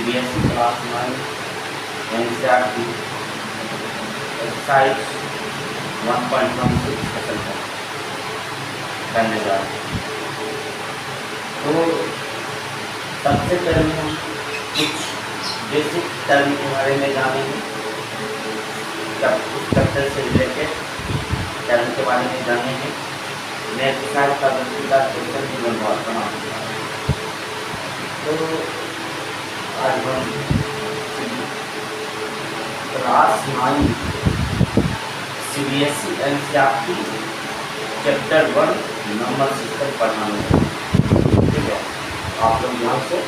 CBSE class 9 NCERT exercise 1.1 से discussion करने जा रहे हैं। तो सबसे पहले हम कुछ बेसिक टर्म के बारे में जानेंगे, उस चैप्टर से रिलेटेड टर्म के बारे में जानेंगे। मैं एक्सरसाइज का दृष्टिगत क्वेश्चन की बनाऊंगा। तो आज हम class 9 CBSE NCERT chapter 1 number system पढ़ाने, ठीक है। आप लोग यहाँ से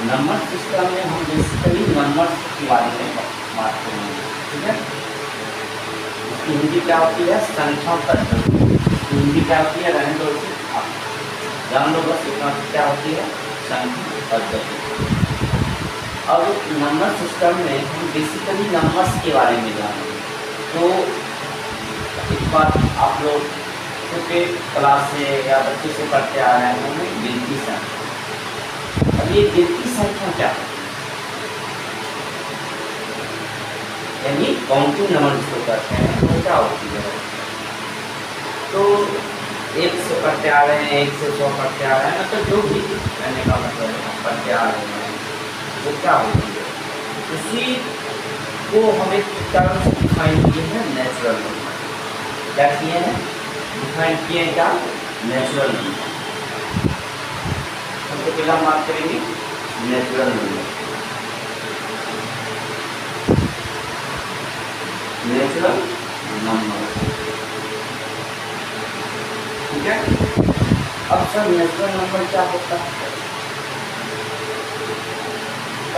नंबर सिस्टम में हम बेसिकली नंबर्स के बारे में बात करेंगे, ठीक है। इसकी हिंदी क्या होती है? संख्या पद्धति। हिंदी क्या होती है? रहने दो, जान लो बस इतना क्या होती है, संख्या पद्धति। अब नंबर सिस्टम में हम बेसिकली नंबर्स के बारे में जानेंगे। तो इस बार आप लोग छोटे क्लास से या बच्चे से पढ़ते आ रहे हैं हमें गिनती संख्या। अब ये गिनती संख्या क्या है? यानी काउंटिंग नंबर जिसको कहते हैं वो क्या होती है? तो 1 से पढ़ते आ रहे हैं, 1 से 100 पढ़ते आ रहे हैं, मतलब जो भी कहने का मतलब है पढ़ते आ रहे हैं वो क्या होती है? उसी को हमें टर्म से डिफाइन किए हैं नेचुरल नंबर। क्या किए हैं? डिफाइन किए हैं क्या? Natural number. सबसे पहले हम बात करेंगे नेचुरल नंबर। नेचुरल नंबर, ठीक है। अब सर नेचुरल नंबर क्या होता है?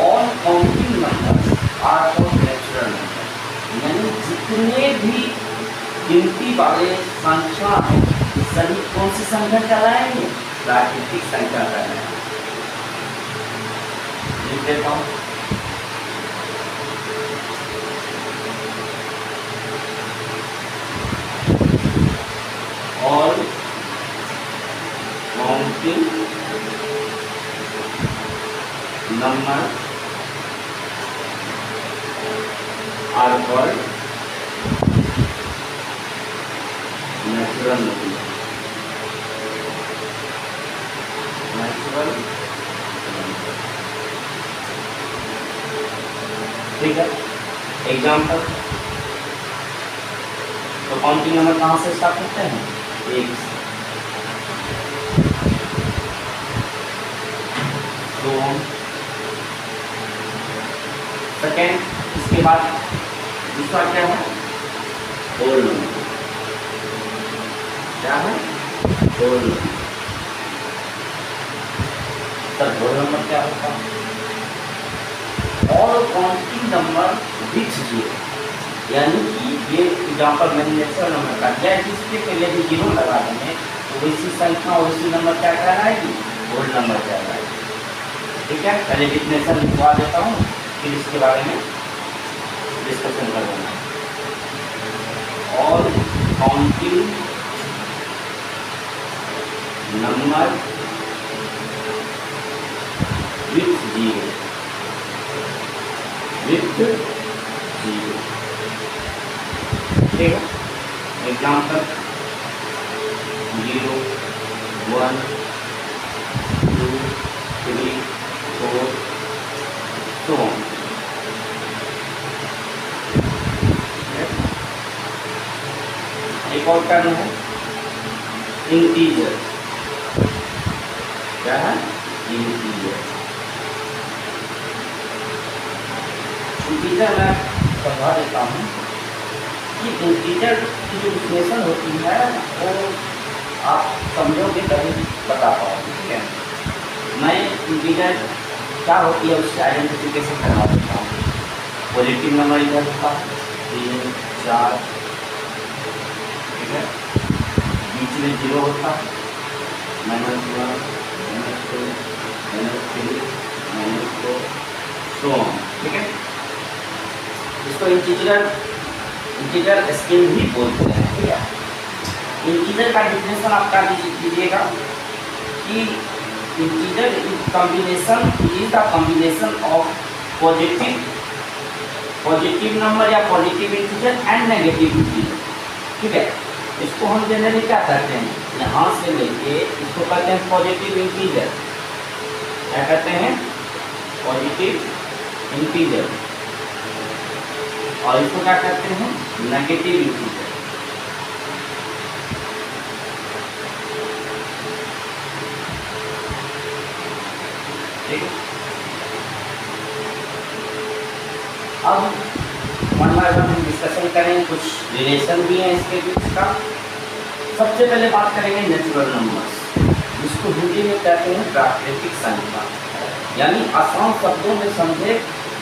All counting numbers are called natural number. यानी जितने भी गिनती वाले संख्या है सभी कौन सी संख्या कहलाएंगे? प्राकृतिक संख्या कहलाएंगे। लिख देता हूं, all counting number are called natural number. Natural, ठीक है। एग्जाम्पल, तो काउंटिंग नंबर कहाँ से स्टार्ट करते हैं? 1 से 2, सेकेंड। इसके बाद दूसरा क्या है? Whole number. क्या है? Whole number. Sir whole number क्या होता है? और काउंटिंग नंबर विथ जीरो, यानी कि ये एग्जाम्पल मैंने नेचुरल नंबर का दिया है, जिसके पहले भी जीरो लगा देंगे तो वैसी संख्या वैसी नंबर क्या कहलाएगी? होल नंबर कहलाएगी, ठीक है। पहले डिफिनेशन लिखवा देता हूँ, फिर इसके बारे में डिस्कशन कर लेना। All counting number with zero, with zero, ठीक है। Example 0, 1, 2, 3, 4, so on। एक और टर्म है इंटीजर। क्या है? इंटीजर। इंटीजर मैं समझा देता हूँ कि इंटीजर की जो डिफिनेशन होती है वो आप समझोगे तभी बता पाओगे, ठीक है। मैं इंटीजर क्या होती है उससे आइडेंटिफिकेशन करवा देता हूँ। पॉजिटिव नंबर इधर होता है 3, 4, ठीक है। बीच में 0 होता है, -1, -2, -3, -4, so so on, ठीक है। इसको इंटीजर स्केल भी बोलते हैं, ठीक है। इंटीजर का डिफिनेशन आपका लीजिएगा कि integer is the combination of positive number या positive integer and negative integer, ठीक है। इसको हम जनरली क्या कहते हैं, यहाँ से लेके इसको कहते हैं पॉजिटिव इंटीजर, क्या कहते हैं, पॉजिटिव इंटीजर, और इसको क्या कहते हैं, नेगेटिव इंटीजर। ठीक है, अब वन बाय वन हम डिस्कशन करेंगे, कुछ रिलेशन भी है इसके बीच का। सबसे पहले बात करेंगे नेचुरल नंबर्स, जिसको हिंदी में कहते हैं प्राकृतिक संख्या, यानी आसान शब्दों में समझे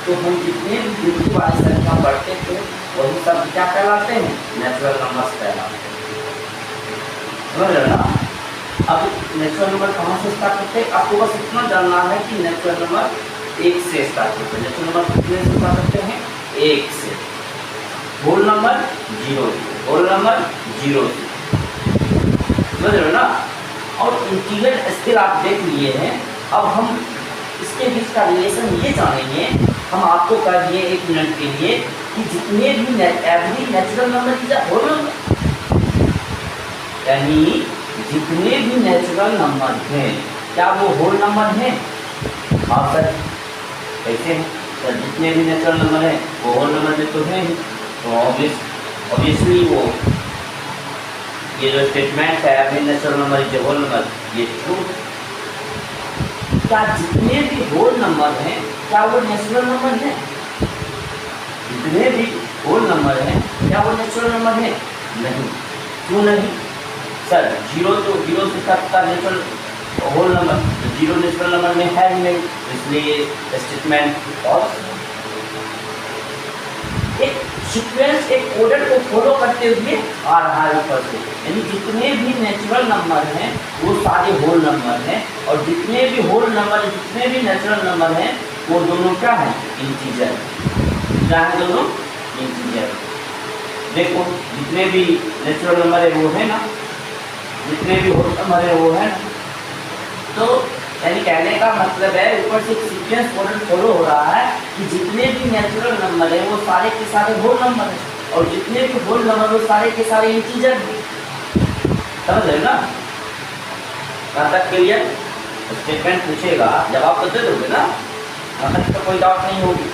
तो हम जितने भी गिनती वाली संख्या पढ़ते थे वही सब क्या कहलाते हैं, नेचुरल नंबर्स कहलाते हैं, समझ रहे ना। अब नेचुरल नंबर कहाँ से स्टार्ट होते हैं, आपको बस इतना जानना है कि नेचुरल नंबर 1 से स्टार्ट होते हैं। नेचुरल नंबर कितने से स्टार्ट होते हैं, 1 से, होल नंबर 0, होल नंबर 0, समझ रहे हो ना। और इंटीजर स्केल आप देख लिए हैं, अब हम इसके बीच का रिलेशन ये जानेंगे। हम आपको कह दिए 1 मिनट के लिए कि जितने भी every natural number is a whole number, यानी जितने भी नेचुरल नंबर हैं क्या वो होल नंबर हैं। हाँ सर, कैसे हैं सर, जितने भी नेचुरल नंबर हैं वो होल नंबर में तो हैं ही, तो ऑब्वियसली वो ये जो स्टेटमेंट है every natural number is whole number, ये ट्रू। क्या जितने भी होल नंबर हैं क्या वो नेचुरल नंबर हैं, जितने भी होल नंबर हैं क्या वो नेचुरल नंबर हैं, नहीं। क्यों नहीं सर, 0 तो 0 से तक का नेचुरल होल नंबर, तो 0 नेचुरल नंबर में है ही नहीं, इसलिए स्टेटमेंट फॉल्स। एक सीक्वेंस, एक ऑर्डर को फॉलो करते हुए आ रहा है ऊपर से, यानी जितने भी नेचुरल नंबर हैं वो सारे होल नंबर हैं, और जितने भी होल नंबर, जितने भी नेचुरल नंबर हैं वो दोनों क्या है, इंटीजर। क्या है दोनों, इंटीजर। देखो जितने भी नेचुरल नंबर है वो है ना, जितने भी होल नंबर है वो है ना, तो यानी कहने का मतलब है ऊपर से एक सीक्वेंस ऑर्डर फॉलो हो रहा है कि जितने भी नेचुरल नंबर है वो सारे के सारे होल नंबर है, और जितने भी होल नंबर वो सारे के सारे इंटीजर हैं, समझ रहे ना। कहाँ तक क्लियर, स्टेटमेंट पूछेगा जवाब तो दे दोगे ना, मतलब तो कोई डाउट नहीं होगी,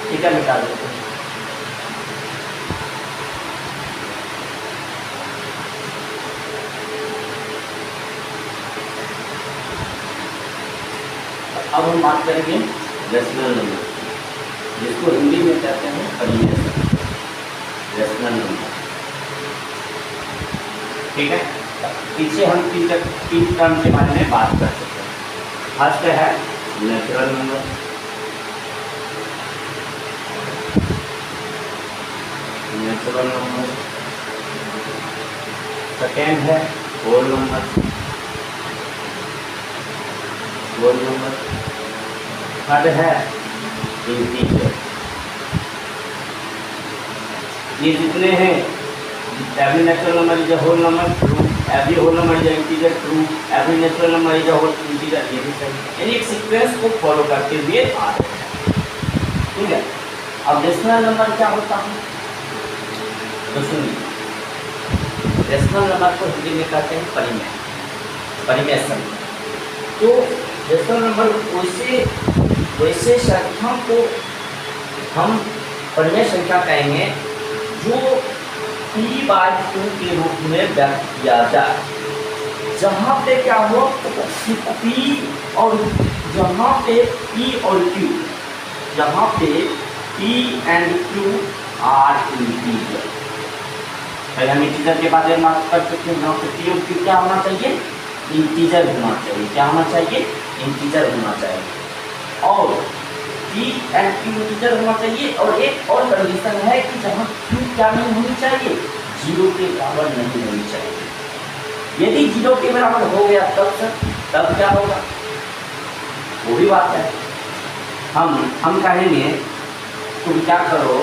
ठीक है, निकाल दो। अब हम बात करेंगे रेशनल नंबर, जिसको हिंदी में कहते हैं परिमेय रेशनल नंबर, ठीक है। पीछे हम 3 टर्म के बारे में बात कर सकते हैं। फर्स्ट है natural number, natural number, second है whole number, whole number, third है इंटीजर। ये जितने हैं, every natural number is a whole number, true, every whole number is a integer, true, every natural number is a whole integer, ये भी सही, यानी एक सीक्वेंस को फॉलो करते हुए आ रहे हैं, ठीक है। अब रेशनल नंबर क्या होता है, तो सुनिए, रेशनल नंबर को हिंदी में कहते हैं परिमेय, परिमेय संख्या। तो रेशनल नंबर वैसे संख्या को हम परिमेय संख्या कहेंगे जो p/2 के रूप में व्यक्त किया जाए, जहाँ पे क्या हो p और जहाँ पे p और q, जहाँ पे p and q are integer. पहले हम इंटीजर के बारे में बात कर सकते हैं, जहाँ पे p और q क्या होना चाहिए, इंटीजर होना चाहिए, क्या होना चाहिए, इंटीजर होना चाहिए, और p एंड q इंटीजर होना चाहिए। और एक और कंडीशन है कि जहाँ q क्या नहीं होनी चाहिए, 0 के बराबर नहीं होनी चाहिए। यदि 0 के बराबर हो गया तब क्या होगा, वो भी बात है। हम कहेंगे तुम क्या करो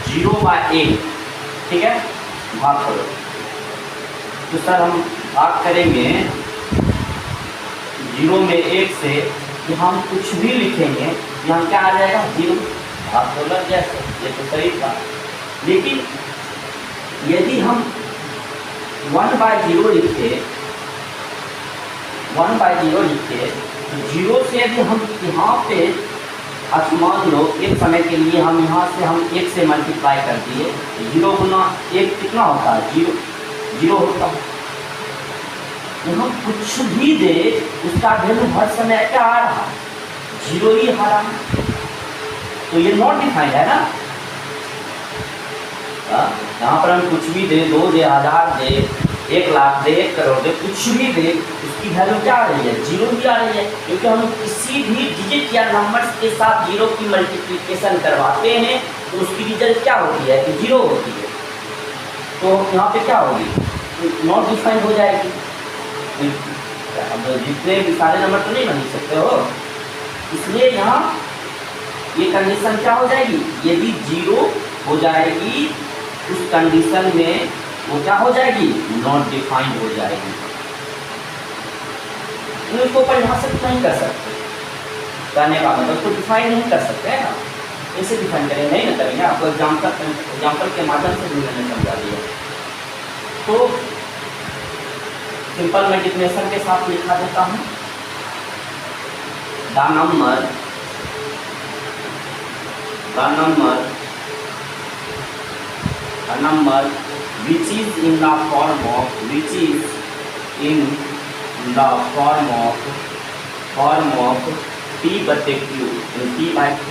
0/1, ठीक है, भाग करो। तो सर हम भाग करेंगे 0 में 1 से, कि हम कुछ भी लिखेंगे यहाँ क्या आ जाएगा 0, भाग तो लग जैसे, ये तो सही था। लेकिन यदि हम 1/0 लिखे, 1/0 लिखे, तो 0 से यदि हम यहाँ पे मान लो एक समय के लिए हम यहाँ से हम 1 से मल्टीप्लाई कर दिए, 0 गुना 1 कितना होता है 0 होता है। हम कुछ भी दे उसका वैल्यू हर समय क्या आ रहा है 0 ही आ रहा है। तो ये नॉट डिफाइंड है ना। यहाँ पर हम कुछ भी दे, 2 दे, 1000 दे, 1 लाख दे, 1 करोड़ दे, कुछ भी दे, उसकी वैल्यू क्या आ रही है 0 ही आ रही है। क्योंकि हम किसी भी डिजिट या नंबर्स के साथ 0 की मल्टीप्लिकेशन करवाते हैं तो उसकी रिजल्ट क्या होती है कि 0 होती है। तो यहाँ पे क्या होगी नॉट डिफाइंड हो जाएगी। अब जितने भी सारे नंबर तो नहीं बन सकते हो, इसलिए यहाँ ये कंडीशन क्या हो जाएगी, यदि 0 हो जाएगी उस कंडीशन में वो क्या हो जाएगी नॉट डिफाइंड हो जाएगी। इसको परिभाषित नहीं कर सकते, करने का मतलब उसको डिफाइन नहीं कर सकते हैं ना। कैसे डिफाइन करेंगे, नहीं ना करेंगे। आपको एग्जाम्पल के माध्यम से भी मैंने समझा दिया। तो सिंपल मल्टीप्लिकेशन के साथ लिखा देता हूँ the number which is in the form of P/Q, P/Q,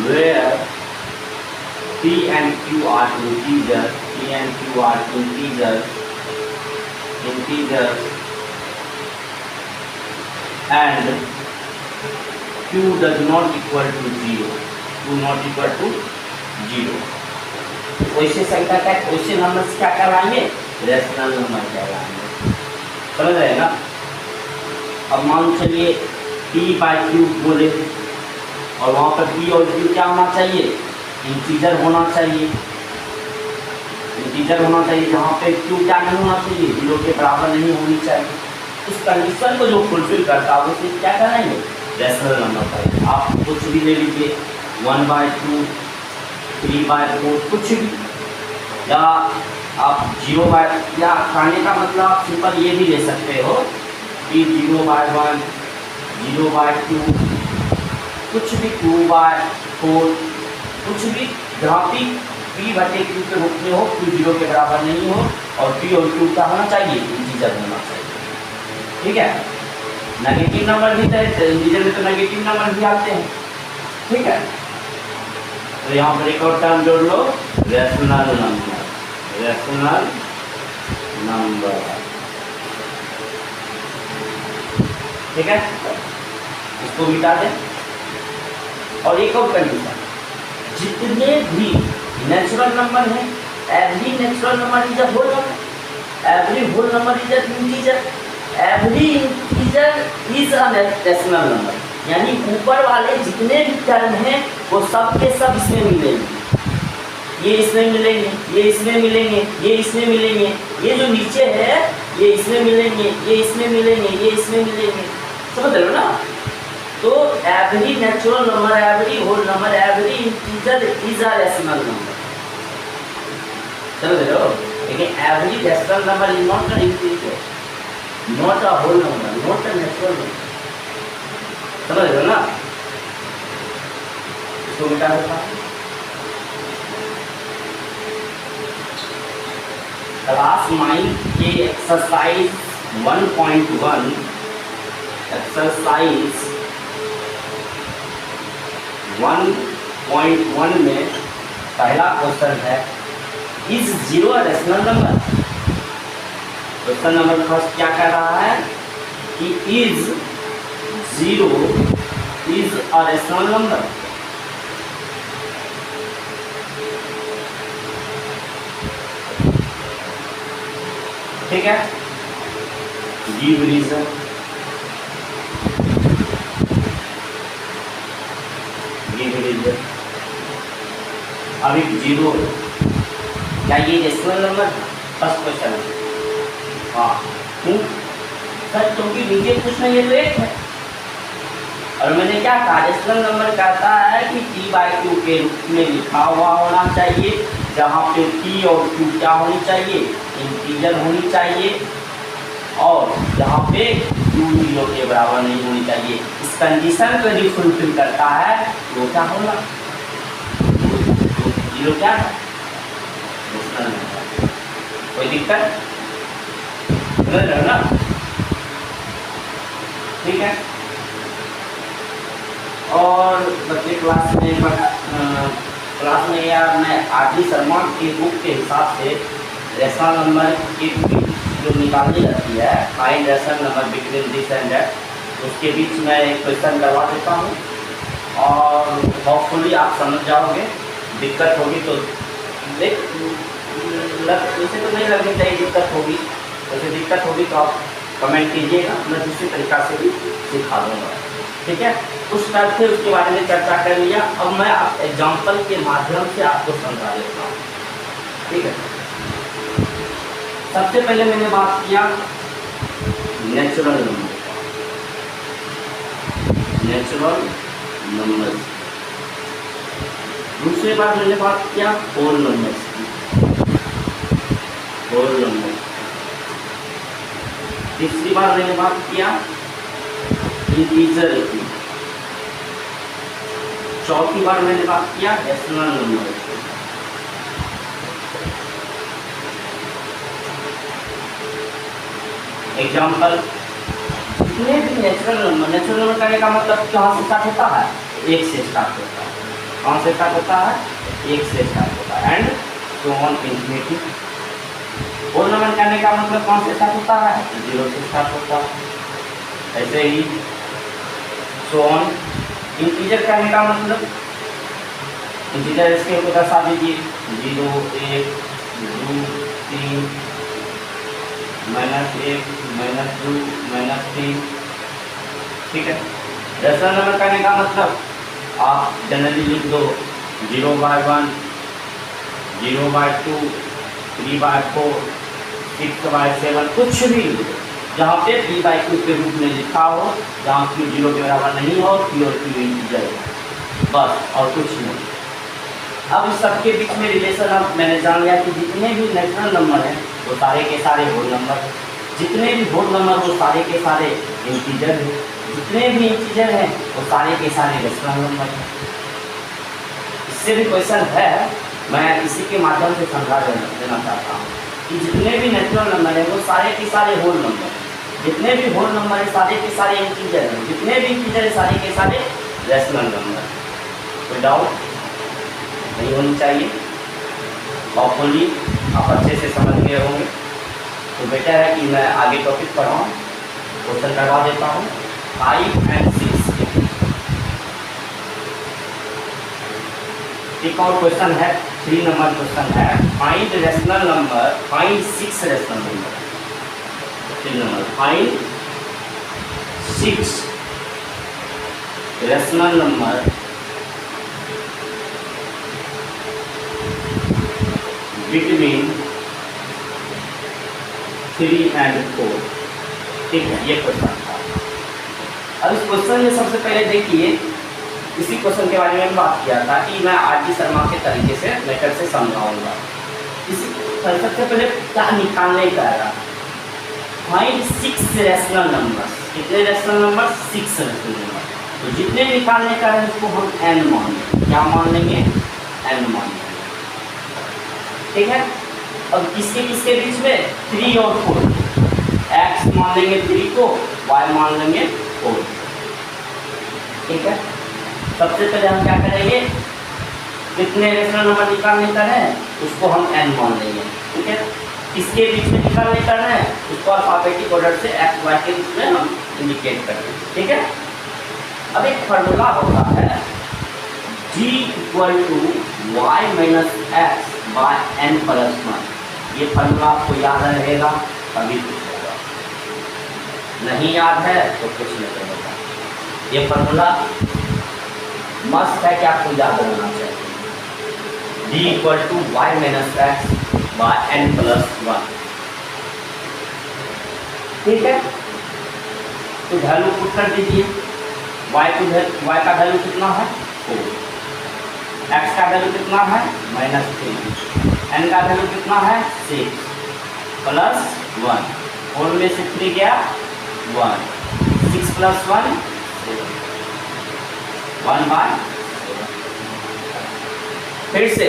where P and Q are integers, and Q does not equal to 0, वैसे संख्या का वैसे नंबर क्या कहलाएंगे रेशनल नंबर कहलाएंगे। समझ रहे हैं ना। अब मान चलिए P/Q बोले और वहाँ पर P और Q क्या होना चाहिए इंटीजर होना चाहिए, जहाँ पे Q क्या नहीं होना चाहिए 0 के बराबर नहीं होनी चाहिए। उस कंडीशन को जो फुलफिल करता है उसे क्या कहलाएंगे रेशनल नंबर का। आप कुछ भी ले लीजिए 1/2, 3/4 कुछ भी, या आप 0/, या कहने का मतलब आप सिंपल ये भी ले सकते हो कि 0/1, 0/2 कुछ भी, 2/4 कुछ भी, जहाँ P/Q के रूप में हो, Q 0 के बराबर नहीं हो और P और Q क्या होना चाहिए इंटीजर होना चाहिए। ठीक है। नेगेटिव नंबर भी तो इंटीजर में तो नेगेटिव नंबर भी आते हैं। ठीक है। तो यहाँ पर एक और टर्म जोड़ लो रेशनल नंबर। ठीक है, इसको मिटा दें। और एक और कंडीशन, जितने भी नेचुरल नंबर हैं, every natural number is a whole number, every whole number is a integer, every integer is a rational number. यानी ऊपर वाले जितने भी टर्म हैं वो सब के सब इसमें मिलेंगे। ये इसमें मिलेंगे, ये इसमें मिलेंगे, ये इसमें मिलेंगे, ये जो नीचे है ये इसमें मिलेंगे, ये इसमें मिलेंगे, ये इसमें मिलेंगे। समझ रहे हो ना। तो every natural number, every whole number, every integer is a rational number. समझ रहे हो। लेकिन every rational number is not a integer, not a whole number, not a natural number. समझ रहे हो ना। इसको मिटा देता हूं। क्लास 9 के एक्सरसाइज 1.1 में पहला क्वेश्चन है is 0 a rational number. Question number first क्या कह रहा है कि इज 0 is a rational number। ठीक है। Give reason. अभी 0 है, क्या ये रेशनल नंबर है? फर्स्ट क्वेश्चन है। हाँ क्यों सर? क्योंकि नीचे कुछ नहीं है तो 1 है, और मैंने क्या कहा, रेशनल नंबर कहता है कि P/Q के रूप में लिखा हुआ होना चाहिए, जहाँ पे P और Q क्या होनी चाहिए, इंटीजर होनी चाहिए, और जहाँ पे Q 0 के बराबर नहीं होनी चाहिए। इस कंडीशन को यदि फुलफिल करता है वो क्या होगा, 0 क्या है, रेशनल नंबर। कोई दिक्कत समझ रहे हो ना? ठीक है। और बच्चे क्लास में या मैं आरडी शर्मा की बुक के हिसाब से रेशनल नंबर की जो निकालनी रहती है, find rational number between this and that, उसके बीच में एक क्वेश्चन करवा देता हूँ, और होपफुली आप समझ जाओगे। दिक्कत होगी तो वैसे तो नहीं लगनी चाहिए दिक्कत होगी, वैसे दिक्कत होगी तो आप कमेंट कीजिएगा, मैं दूसरी तरीक़ा से भी सिखा दूँगा। ठीक है, उस टाइप से उसके बारे में चर्चा कर लिया। अब मैं एग्जाम्पल के माध्यम से आपको समझा देता हूँ। ठीक है, सबसे पहले मैंने बात किया नेचुरल नंबर, नेचुरल नंबर। दूसरी बार मैंने बात किया होल नंबर्स की, होल नंबर। तीसरी बार मैंने बात किया इंटीजर की। चौथी बार मैंने बात किया रेशनल नंबर। एग्जाम्पल, जितने भी नेचुरल नंबर करने का मतलब कहाँ से स्टार्ट होता है, 1 से स्टार्ट होता है। कहाँ से स्टार्ट होता है, 1 से स्टार्ट होता है, and so on infinity. Whole number करने का मतलब कहाँ से स्टार्ट होता है, 0 से स्टार्ट होता है। ऐसे ही सो ऑन। इंटीजर करने का मतलब, इंटीजर इसके ऊपर दर्शा दीजिए, 0, 1, 2, 3, -1, -2, -3। ठीक है, रेशनल नंबर करने का मतलब आप जनरली लिख दो 0/1, 0/2, 3/4, 6/7, कुछ भी जहाँ पे P/Q के रूप में लिखा हो, जहाँ Q 0 के बराबर नहीं हो, P और Q इंटीजर हो, बस और कुछ नहीं। अब इस सबके बीच में रिलेशन अब मैंने जान लिया कि जितने भी नेचुरल नंबर हैं वो सारे के सारे होल नंबर हैं, जितने भी होल नंबर वो सारे के सारे इंटीजर हैं, जितने भी इंटीजर हैं वो सारे के सारे रेशनल नंबर हैं। इससे भी क्वेश्चन है, मैं इसी के माध्यम से समझा देना चाहता हूँ कि जितने भी नेचुरल नंबर हैं वो सारे के सारे होल नंबर हैं, जितने भी होल नंबर हैं सारे के सारे इंटीजर हैं, जितने भी इंटीजर हैं सारे के सारे रेशनल नंबर। कोई डाउट नहीं होनी चाहिए। होपफुली आप अच्छे से समझ गए होंगे, तो बेटर है कि मैं आगे टॉपिक पढ़ाऊँ, क्वेश्चन करवा देता हूँ 5 और 6। एक और क्वेश्चन है, 3 नंबर क्वेश्चन है, find rational number, find 6 rational number. 3 number, find 6 rational number between 3 और 4। ठीक है, ये क्वेश्चन था। अब इस क्वेश्चन में सबसे पहले देखिए, इसी क्वेश्चन के बारे में बात किया था कि मैं आरडी शर्मा के तरीके से मेथड से समझाऊंगा। इसी सबसे पहले क्या निकालने का है, फाइंड 6 रेशनल नंबर। कितने रेशनल नंबर, 6 रेशनल नंबर। तो जितने निकालने का है उसको हम n मान लेंगे। क्या मान लेंगे, n मान लेंगे। ठीक है, अब किसके किसके बीच में, 3 और 4। x मान लेंगे 3 को, y मान लेंगे 4। ठीक है, सबसे पहले हम क्या करेंगे, कितने रेशनल नंबर निकालने का है उसको हम n मान लेंगे। ठीक है, किसके बीच में निकालने का है उसको अल्फाबेटिक ऑर्डर से x y के बीच में हम इंडिकेट करेंगे। ठीक है, अब एक फार्मूला होता है g = y - x by n + 1। ये फार्मूला आपको याद रहेगा तभी कुछ होगा, नहीं याद है तो कुछ नहीं होगा। ये फार्मूला मस्त है कि आपको याद रहना चाहिए। d equal to Y minus X by N plus one. ठीक है, तो वैल्यू पुट कर दीजिए। y का वैल्यू कितना है 4, x का वैल्यू कितना है -3, n का वैल्यू कितना है 6 प्लस 1, 4 में से 3 गया 1, 6 प्लस 1 1/7। फिर से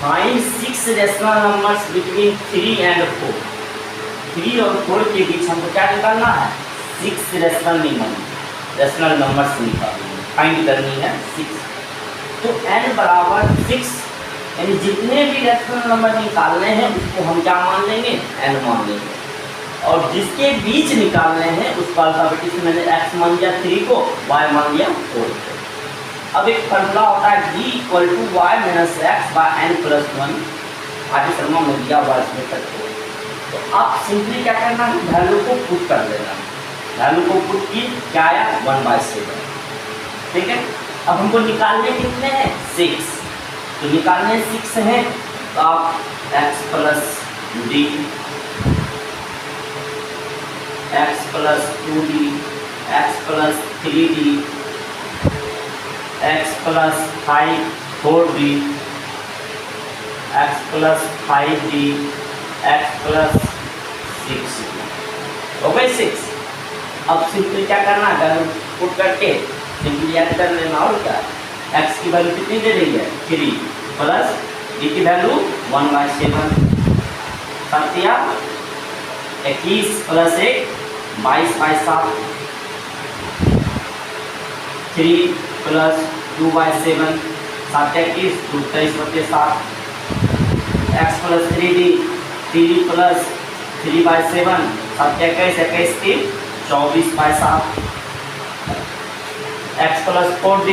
find 6 rational numbers between 3 and 4। 3 और 4 के बीच हमको क्या निकालना है 6 रेशनल नंबर्स निकालनी है, फाइंड करनी है 6। तो n बराबर 6, यानी जितने भी रेशनल नंबर निकालने हैं उसको हम क्या मान लेंगे n मान लेंगे, और जिसके बीच निकालने हैं उसको अल्फाबेटिक से मैंने x मान लिया 3 को, y मान लिया 4 को। अब एक फॉर्मूला होता है d equal to Y minus X by N plus 1, आगे शर्मा में दिया हुआ इसमें तक। तो आप सिंपली क्या करना है वैल्यू को पुट कर देना, वैल्यू को पुट की क्या आया 1/7। ठीक है, अब हमको निकालने कितने हैं 6, तो निकालने 6 हैं, तो आप x plus D, x plus 2d, x plus 3d, x plus 4d, x plus 5d, x plus 6d, हो गए 6। अब सिंपली क्या करना है पुट करके सिंपली ऐड कर लेना, और क्या x की वैल्यू कितनी दे रही है 3 प्लस d की value 1/7, Satya 21 plus 1 22/7, 3 plus 2/7 7 21 23/7, x plus 3d 3 plus 3/7 7 21 21 24/7, x plus 4d,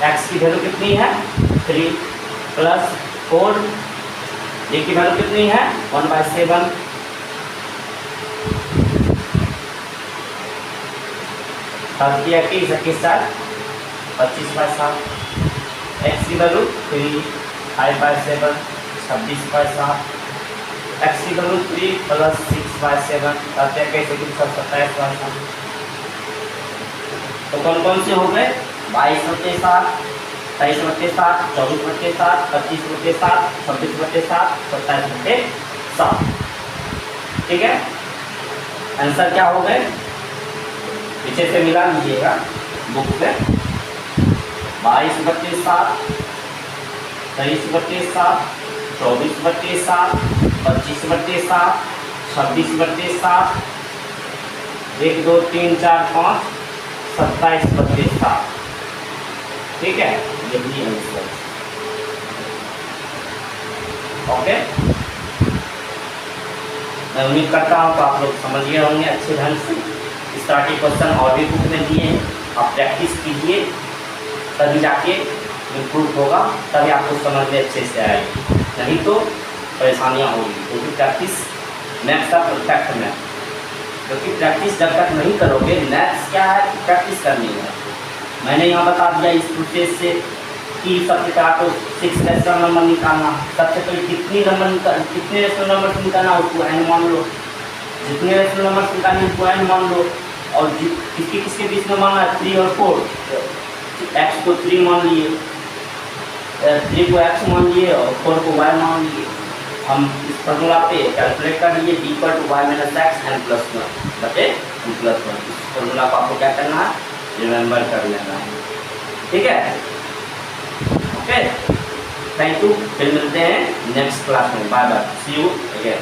x की वैल्यू कितनी है 3 प्लस 4, d की वैल्यू कितनी है 1/7, की 21 25/7, x की वैल्यू 3 5/7 26/7, x की वैल्यू 3 प्लस 6/7 27/7। तो कौन कौन से हो गए 22/7 23/7 24/7 25/7 26/7 27/7। ठीक है, आंसर क्या हो गए पीछे से मिला लीजिएगा बुक में 22/7 23/7 24/7 25/7 26/7 1 2 3 4 5 27/7। ठीक है, ये भी आंसर। ओके, मैं उम्मीद करता हूँ तो आप लोग समझ गए होंगे अच्छे ढंग से। स्टार्टिंग क्वेश्चन और भी बुक में दिए हैं, आप प्रैक्टिस कीजिए तभी जाके इम्प्रूव होगा, तभी आपको समझ में अच्छे से आएगी, नहीं तो परेशानियाँ होगी। क्योंकि प्रैक्टिस मैथ्स का परफेक्ट मैथ, क्योंकि प्रैक्टिस जब तक नहीं करोगे, मैथ्स क्या है प्रैक्टिस करनी है। मैंने यहाँ बता दिया इस प्रोसेस से कि सबसे पहले आपको 6 रेशनल नंबर निकालना, सबसे पहले कितने रेशनल नंबर निकालना उसको n मान लो, जितने रेशनल नंबर निकालने उसको n मान लो, और किसके बीच में मानना है 3 और 4, x को 3 मान लिए, 3 को x मान लिए और 4 को y मान लिए। हम इस फॉर्मूला पे कैलकुलेट कर लिए d equal to Y minus X N plus 1 बटे n प्लस 1। इस फॉर्मूला को आपको क्या करना है रिमेंबर कर लेना है। ठीक है, ओके, थैंक यू, फिर मिलते हैं नेक्स्ट क्लास में। Bye bye, see you again.